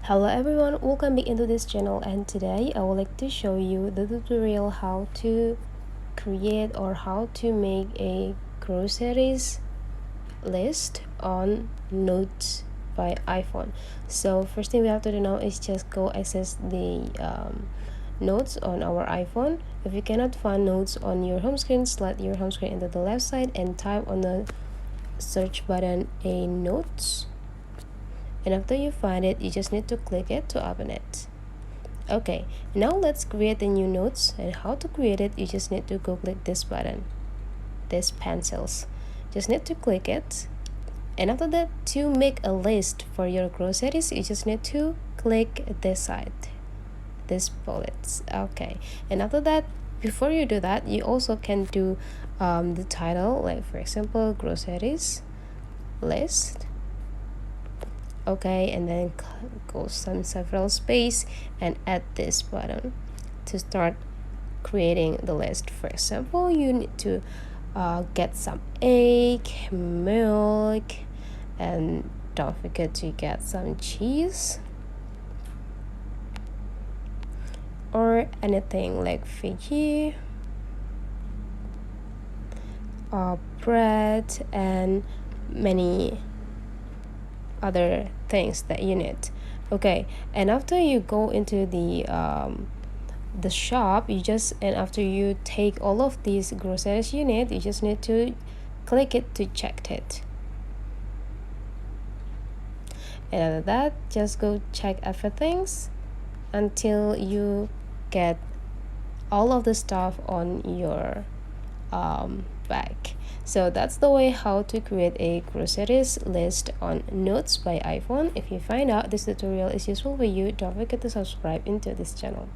Hello everyone, welcome back into this channel, and today I would like to show you the tutorial how to create or how to make a groceries list on Notes by iPhone. So first thing we have to do now is just go access the notes on our iPhone. If you cannot find notes on your home screen, slide your home screen into the left side and type on the search button a notes, and after you find it, you just need to click it to open it. Okay, now let's create a new notes. And how to create it, you just need to go click this button, this pencils. Just need to click it, and after that, to make a list for your groceries, you just need to click this side, this bullets. Okay, and after that, before you do that, you also can do the title, like for example groceries list. Okay, and then go some several space and add this button to start creating the list. For example, you need to get some egg, milk, and don't forget to get some cheese or anything like veggie, bread, and many other things that you need. Okay, and after you go into the shop, and after you take all of these groceries you need, you just need to click it to check it, and after that just go check everything until you get all of the stuff on your bag. So that's the way how to create a groceries list on Notes by iPhone. If you find out this tutorial is useful for you, don't forget to subscribe into this channel.